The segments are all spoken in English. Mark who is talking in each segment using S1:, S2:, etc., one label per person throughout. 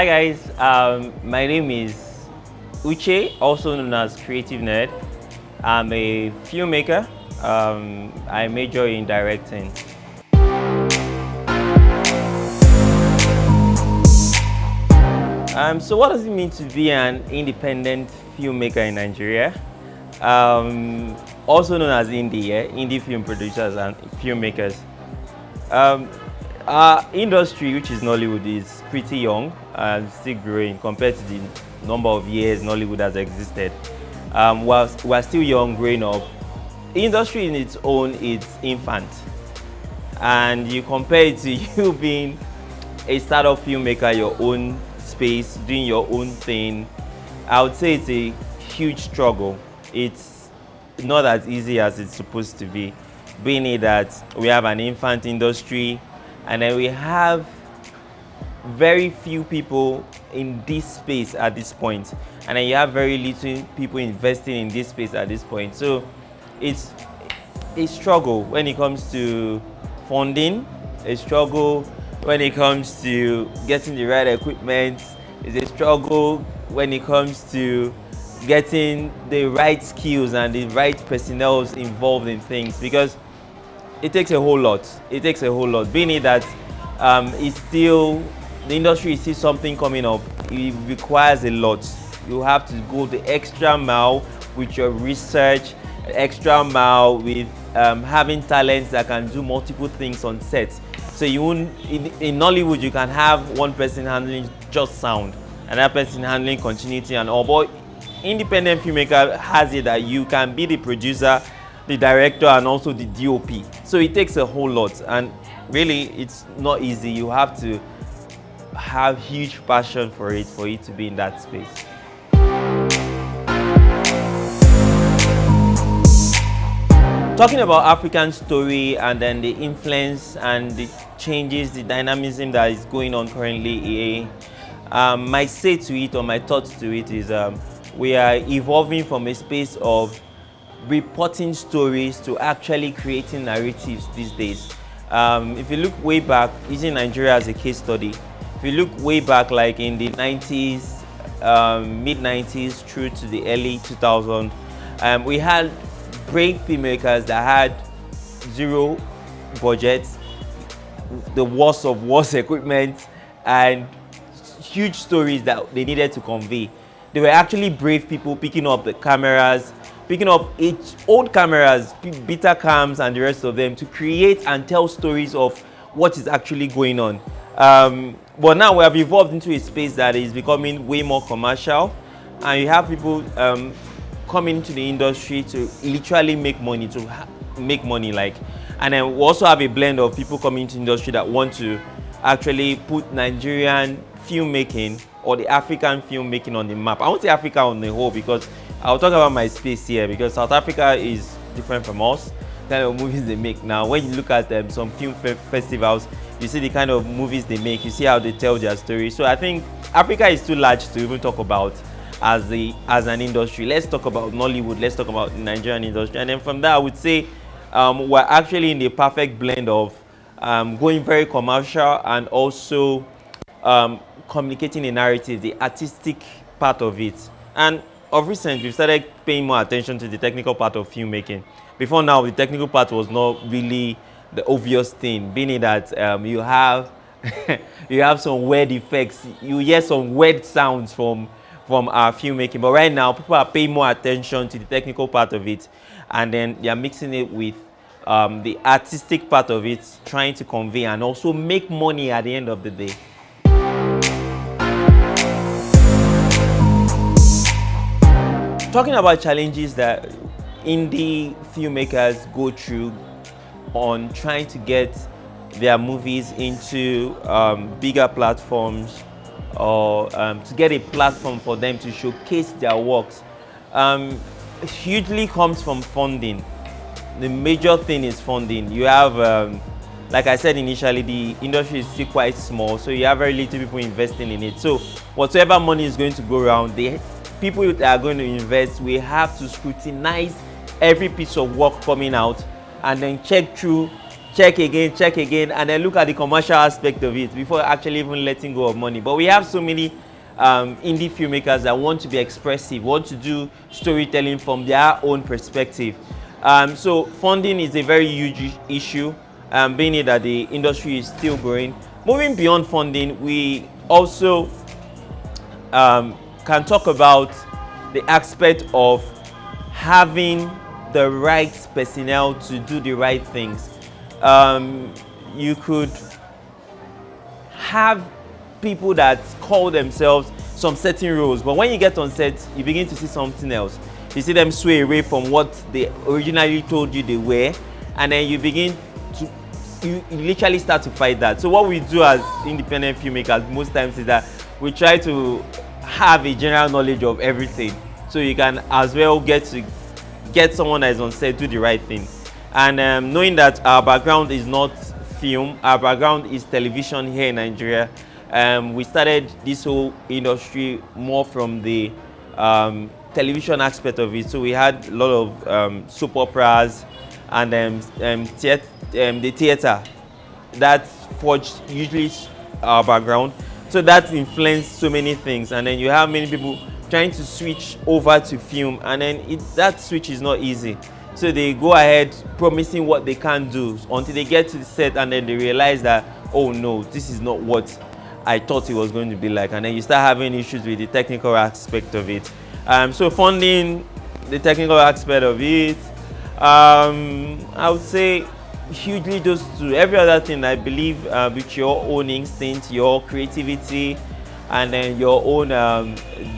S1: Hi guys, my name is Uche, also known as Creative Nerd. I'm a filmmaker. I major in directing. So what does it mean to be an independent filmmaker in Nigeria? Also known as indie, indie film producers and filmmakers. Our industry, which is Nollywood, is pretty young and still growing compared to the number of years Nollywood has existed. We're still young, growing up. The industry in its own is infant, and you compare it to you being a startup filmmaker, your own space, doing your own thing. I would say it's a huge struggle. It's not as easy as it's supposed to be, being it that we have an infant industry and then we have very few people in this space at this point, and then you have very little people investing in this space at this point. So it's a struggle when it comes to funding, a struggle when it comes to getting the right equipment, it's a struggle when it comes to getting the right skills and the right personnel involved in things, because it takes a whole lot. It takes a whole lot. Being it that the industry is still something coming up, it requires a lot. You have to go the extra mile with your research, extra mile with having talents that can do multiple things on set. So you won't, in Nollywood, you can have one person handling just sound, another person handling continuity and all. But independent filmmaker has it that you can be the producer, the director, and also the DOP. So it takes a whole lot, and really it's not easy. You have to have huge passion for it to be in that space. Talking about African story and then the influence and the changes, the dynamism that is going on currently, my say to it, or my thoughts to it is we are evolving from a space of reporting stories to actually creating narratives these days. If you look way back, using Nigeria as a case study, if you look way back like in the 90s, mid-90s through to the early 2000s, we had brave filmmakers that had zero budget, the worst of worst equipment, and huge stories that they needed to convey. They were actually brave people picking up the cameras, picking up old cameras, beta cams and the rest of them to create and tell stories of what is actually going on. But now we have evolved into a space that is becoming way more commercial, and you have people coming into the industry to literally make money, and then we also have a blend of people coming into the industry that want to actually put Nigerian filmmaking or the African filmmaking on the map. I won't say Africa on the whole, because I'll talk about my space here, because South Africa is different from us, kind of movies they make. Now when you look at some film festivals, you see the kind of movies they make, you see how they tell their story. So I think Africa is too large to even talk about as an industry. Let's talk about Nollywood, let's talk about the Nigerian industry, and then from there I would say we're actually in the perfect blend of going very commercial and also communicating a narrative, the artistic part of it. And of recent, we've started paying more attention to the technical part of filmmaking. Before now, the technical part was not really the obvious thing, being that you have you have some weird effects, you hear some weird sounds from our filmmaking. But right now, people are paying more attention to the technical part of it, and then they are mixing it with the artistic part of it, trying to convey and also make money at the end of the day. Talking about challenges that indie filmmakers go through on trying to get their movies into bigger platforms, or to get a platform for them to showcase their works, hugely comes from funding. The major thing is funding. You have, like I said initially, the industry is still quite small, so you have very little people investing in it. So whatever money is going to go around, the people that are going to invest, we have to scrutinize every piece of work coming out and then check through check again, and then look at the commercial aspect of it before actually even letting go of money. But we have so many indie filmmakers that want to be expressive, want to do storytelling from their own perspective. So funding is a very huge issue, being it that the industry is still growing. Moving beyond funding, we also can talk about the aspect of having the right personnel to do the right things. You could have people that call themselves some certain roles, but when you get on set, you begin to see something else. You see them sway away from what they originally told you they were, and then you begin to, you literally start to fight that. So what we do as independent filmmakers most times is that we try to have a general knowledge of everything, so you can as well get someone that is on set do the right thing. And knowing that our background is not film, our background is television here in Nigeria. We started this whole industry more from the television aspect of it. So we had a lot of soap operas and the theater that forged usually our background. So that influenced so many things. And then you have many people trying to switch over to film, and then that switch is not easy. So they go ahead promising what they can't do until they get to the set, and then they realize that, oh no, this is not what I thought it was going to be like. And then you start having issues with the technical aspect of it. So funding, the technical aspect of it, I would say hugely those two. Every other thing, I believe, with your own instinct, your creativity, and then your own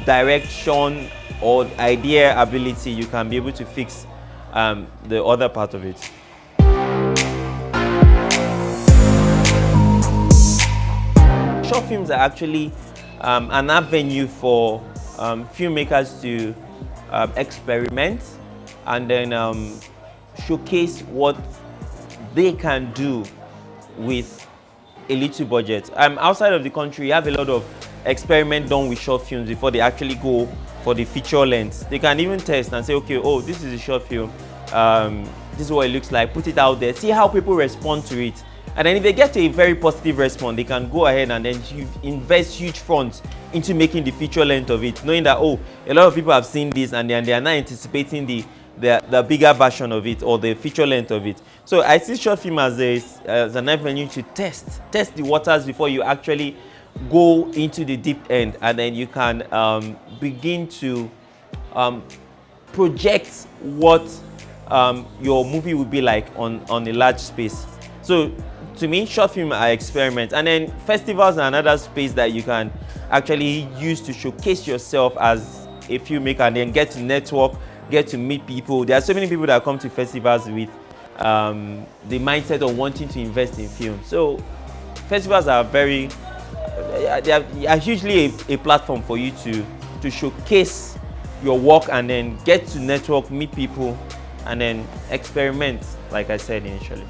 S1: direction or idea ability, you can be able to fix the other part of it. Short films are actually an avenue for filmmakers to experiment and then showcase what they can do with a little budget. Outside of the country, you have a lot of experiment done with short films before they actually go for the feature length. They can even test and say, okay, oh, this is a short film, this is what it looks like, put it out there, see how people respond to it. And then if they get a very positive response, they can go ahead and then invest huge funds into making the feature length of it, knowing that, oh, a lot of people have seen this and they are now anticipating the bigger version of it or the feature length of it. So I see short film as an avenue to test the waters before you actually go into the deep end, and then you can begin to project what your movie will be like on a large space. So to me, short film are experiments, and then festivals are another space that you can actually use to showcase yourself as a filmmaker and then get to network, get to meet people. There are so many people that come to festivals with the mindset of wanting to invest in film. So festivals are they are hugely a platform for you to showcase your work and then get to network, meet people, and then experiment, like I said initially.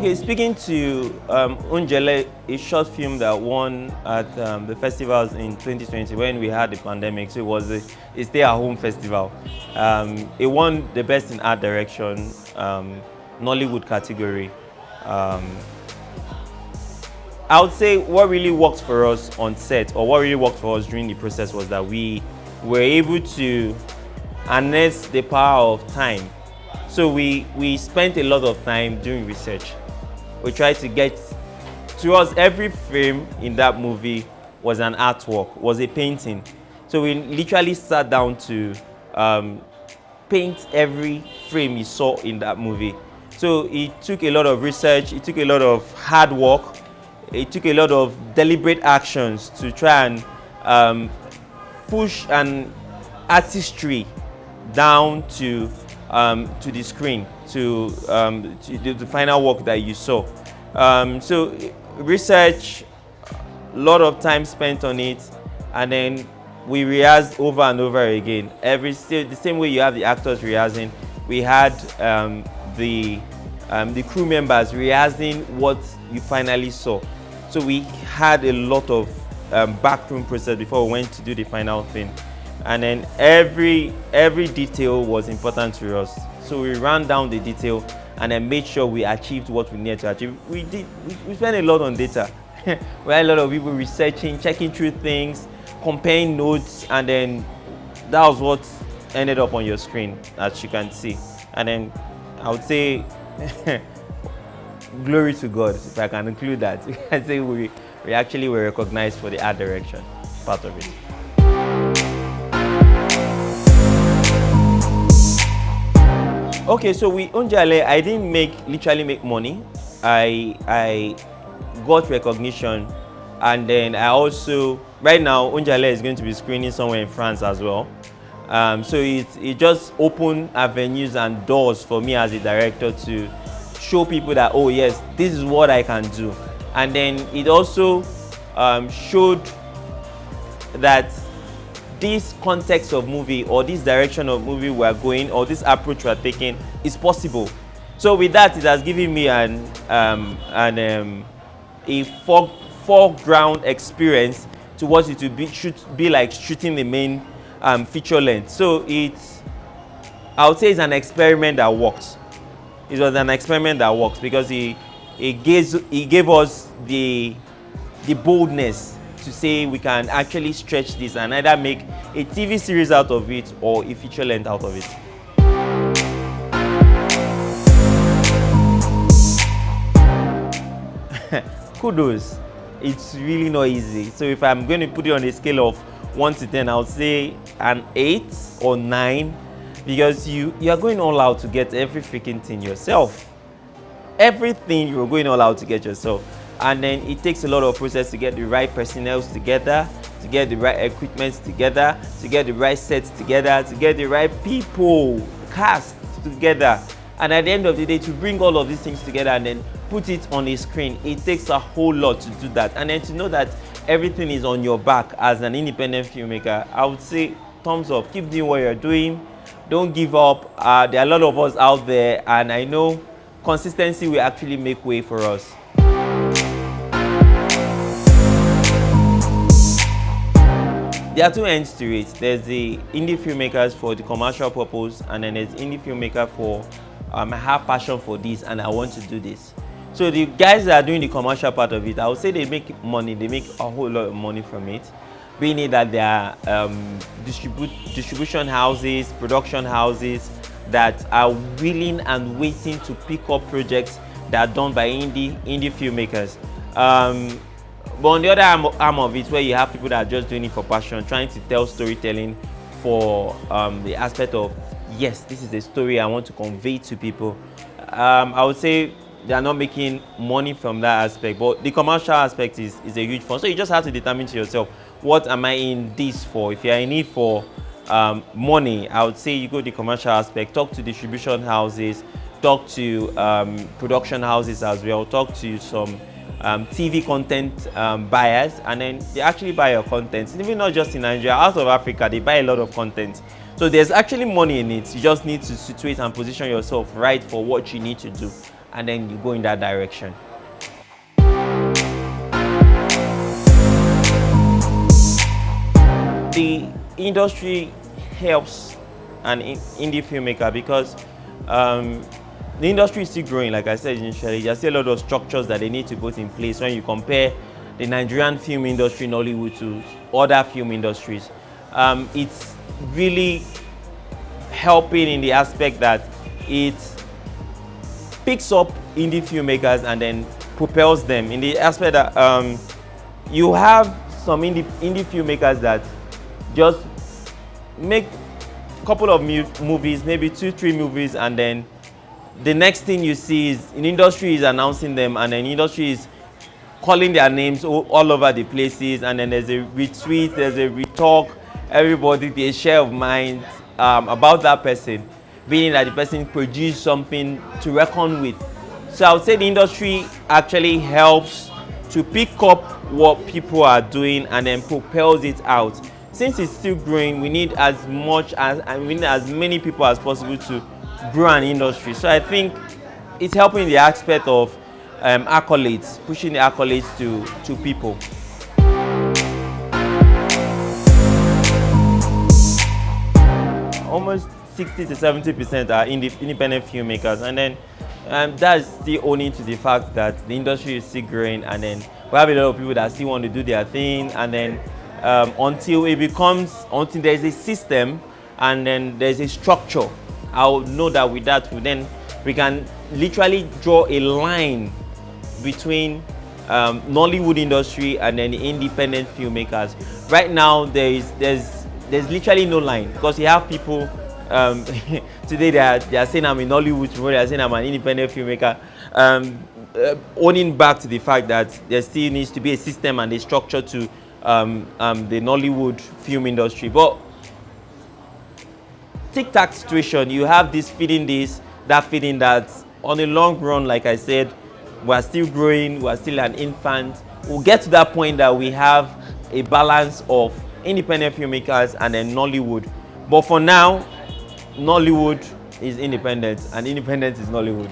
S1: Okay, speaking to Unjele, a short film that won at the festivals in 2020 when we had the pandemic, so it was a stay-at-home festival. It won the Best in Art Direction, Nollywood category. I would say what really worked for us on set, or what really worked for us during the process, was that we were able to harness the power of time. So we spent a lot of time doing research. We tried to get, to us, every frame in that movie was an artwork, was a painting. So we literally sat down to paint every frame you saw in that movie. So it took a lot of research, it took a lot of hard work, it took a lot of deliberate actions to try and push an artistry down to the screen, to the final work that you saw. So research, a lot of time spent on it, and then we rehearsed over and over again. The same way you have the actors rehearsing, we had the crew members rehearsing what you finally saw. So we had a lot of backroom process before we went to do the final thing. And then every detail was important to us. So we ran down the detail and then made sure we achieved what we needed to achieve. We spent a lot on data. We had a lot of people researching, checking through things, comparing notes, and then that was what ended up on your screen, as you can see. And then I would say glory to God, if I can include that. I say we actually were recognized for the art direction part of it. Okay, so with Unjele, I didn't literally make money. I got recognition, and then I also, right now, Unjele is going to be screening somewhere in France as well. So it just opened avenues and doors for me as a director to show people that, oh yes, this is what I can do. And then it also showed that this context of movie, or this direction of movie we're going, or this approach we're taking, is possible. So with that, it has given me a foreground experience to what it should be like shooting the main feature length. So I would say it's an experiment that works. It was an experiment that works because he gave us the boldness to say we can actually stretch this and either make a TV series out of it or a feature length out of it. Kudos. It's really not easy. So if I'm going to put it on a scale of 1 to 10, I would say an 8 or 9, because you are going all out to get every freaking thing yourself. Everything you're going all out to get yourself. And then it takes a lot of process to get the right personnel together, to get the right equipment together, to get the right sets together, to get the right people, cast together. And at the end of the day, to bring all of these things together and then put it on a screen, it takes a whole lot to do that. And then to know that everything is on your back as an independent filmmaker, I would say thumbs up. Keep doing what you're doing. Don't give up. There are a lot of us out there, and I know consistency will actually make way for us. There are two ends to it. There's the indie filmmakers for the commercial purpose, and then there's indie filmmaker for I have passion for this and I want to do this. So the guys that are doing the commercial part of it, I would say they make money. They make a whole lot of money from it, being it that there are distribution houses, production houses that are willing and waiting to pick up projects that are done by indie filmmakers. But on the other arm of it, where you have people that are just doing it for passion, trying to tell storytelling for the aspect of, yes, this is a story I want to convey to people. I would say they are not making money from that aspect, but the commercial aspect is a huge fun. So you just have to determine to yourself, what am I in this for? If you're in it for money, I would say you go the commercial aspect, talk to distribution houses, talk to production houses as well, talk to some TV content buyers, and then they actually buy your content. Even not just in Nigeria, out of Africa, they buy a lot of content. So there's actually money in it. You just need to situate and position yourself right for what you need to do. and then you go in that direction. The industry helps an indie filmmaker because the industry is still growing. Like I said initially, there's still a lot of structures that they need to put in place when you compare the Nigerian film industry in Hollywood to other film industries. It's really helping in the aspect that it picks up indie filmmakers and then propels them in the aspect that you have some indie filmmakers that just make a couple of movies, maybe 2-3 movies, and then the next thing you see is an industry is announcing them, and then industry is calling their names all over the places, and then there's a retweet, there's a retalk, everybody, they share of mind about that person, meaning that the person produced something to reckon with. So I would say the industry actually helps to pick up what people are doing and then propels it out. Since it's still growing, we need as many people as possible to grow an industry. So I think it's helping the aspect of accolades, pushing the accolades to people. Almost 60 to 70% are independent filmmakers, and then that's still owing to the fact that the industry is still growing, and then we have a lot of people that still want to do their thing, and then until there's a system and then there's a structure. I'll know that with that, then we can literally draw a line between Nollywood industry and then the independent filmmakers. Right now, there's literally no line, because you have people today they are saying I'm in Nollywood, tomorrow they are saying I'm an independent filmmaker, owning back to the fact that there still needs to be a system and a structure to the Nollywood film industry. But tic-tac situation, you have this feeding this, that feeding that. On the long run, like I said, we're still growing, we're still an infant. We'll get to that point that we have a balance of independent filmmakers and then Nollywood. But for now, Nollywood is independent and independent is Nollywood.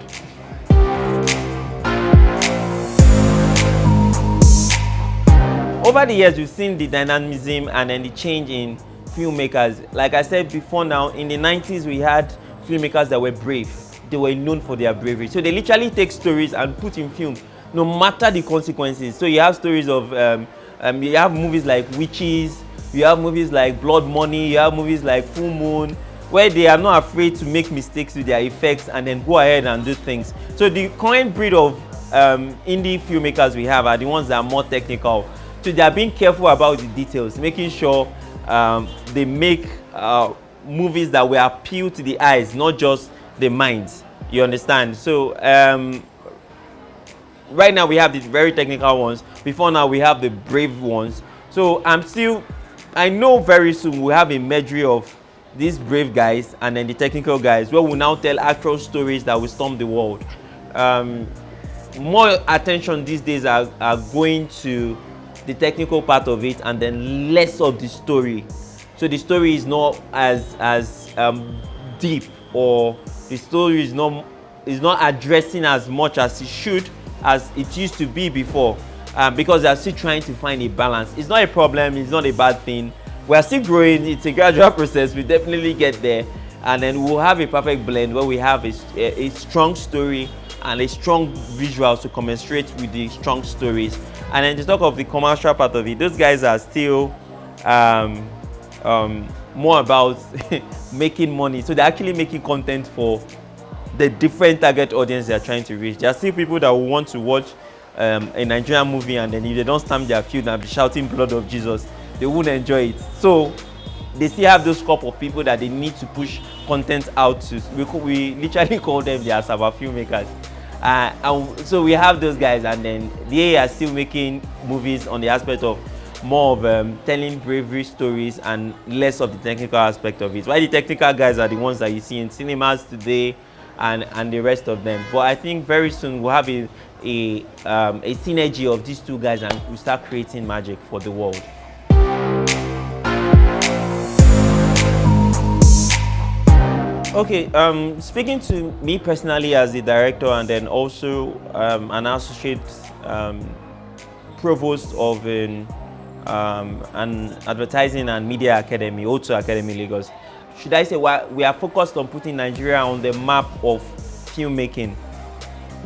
S1: Over the years, we've seen the dynamism and then the change in filmmakers. Like I said before now, in the 90s, we had filmmakers that were brave. They were known for their bravery. So they literally take stories and put in film, no matter the consequences. So you have stories of, you have movies like Witches, you have movies like Blood Money, you have movies like Full Moon, where they are not afraid to make mistakes with their effects and then go ahead and do things. So the current breed of indie filmmakers we have are the ones that are more technical. So they are being careful about the details, making sure they make movies that will appeal to the eyes, not just the minds. You understand? So right now we have the very technical ones. Before now we have the brave ones. So I know very soon we'll have a medley of these brave guys and then the technical guys, where we'll now tell actual stories that will storm the world. More attention these days are going to the technical part of it, and then less of the story. So the story is not as deep, or the story is not addressing as much as it should, as it used to be before, because they are still trying to find a balance. It's not a problem, it's not a bad thing. We are still growing, it's a gradual process, we definitely get there, and then we'll have a perfect blend where we have a strong story and a strong visuals to commensurate with the strong stories. And then to talk of the commercial part of it, those guys are still more about making money. So they're actually making content for the different target audience they're trying to reach. There are still people that will want to watch a Nigerian movie, and then if they don't stamp their field and be shouting blood of Jesus, they won't enjoy it. So they still have those couple of people that they need to push content out to. We literally call them the Asaba filmmakers. And so we have those guys, and then they are still making movies on the aspect of more of telling bravery stories and less of the technical aspect of it. While the technical guys are the ones that you see in cinemas today and the rest of them. But I think very soon we'll have a synergy of these two guys, and we'll start creating magic for the world. Okay, speaking to me personally as the director and then also an associate provost of an advertising and media academy, Ozor Academy Lagos, should I say we are focused on putting Nigeria on the map of filmmaking,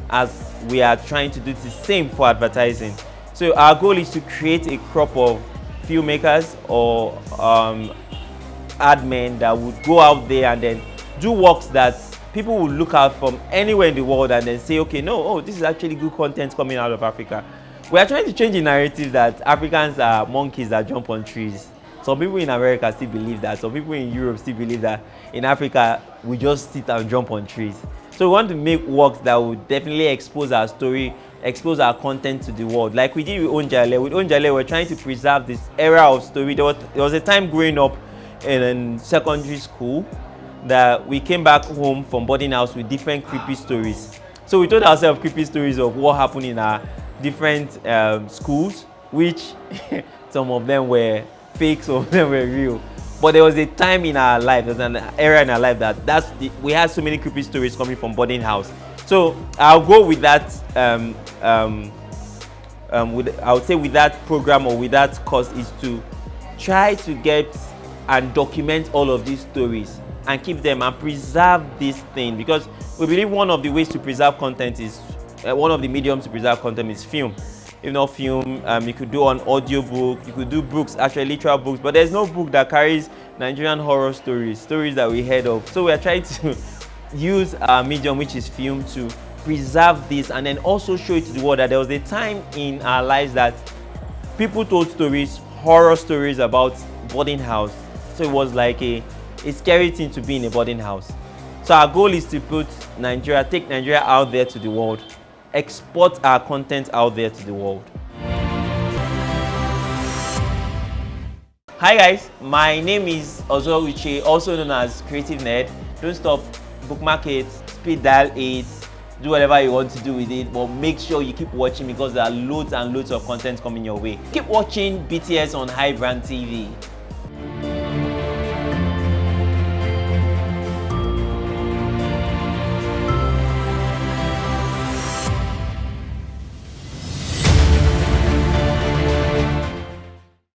S1: as we are trying to do the same for advertising. So our goal is to create a crop of filmmakers or ad men that would go out there and then do works that people will look out from anywhere in the world and then say, okay, no, oh, this is actually good content coming out of Africa. We are trying to change the narrative that Africans are monkeys that jump on trees. Some people in America still believe that. Some people in Europe still believe that in Africa, we just sit and jump on trees. So we want to make works that will definitely expose our story, expose our content to the world. Like we did with Onjale. With Onjale, we're trying to preserve this era of story. There was a time growing up in secondary school that we came back home from boarding house with different creepy stories. So we told ourselves creepy stories of what happened in our different schools, which some of them were fake, some of them were real. But there was a time in our life, there was an era in our life that we had so many creepy stories coming from boarding house. So I'll go with that. I would say with that program or with that course is to try to get and document all of these stories and keep them and preserve this thing, because we believe one of the ways to preserve content is one of the mediums to preserve content is film. If not film, you could do an audio book, you could do books, actually literal books, but there's no book that carries Nigerian horror stories that we heard of. So we are trying to use our medium, which is film, to preserve this and then also show it to the world that there was a time in our lives that people told stories, horror stories about boarding house. So it was like a scary thing to be in a boarding house. So our goal is to put Nigeria, take Nigeria out there to the world, export our content out there to the world. Hi guys, my name is Ozor Uche, also known as Creative Nerd. Don't stop, bookmark it, speed dial it, do whatever you want to do with it, but make sure you keep watching because there are loads and loads of content coming your way. Keep watching BTS on iBrandTV.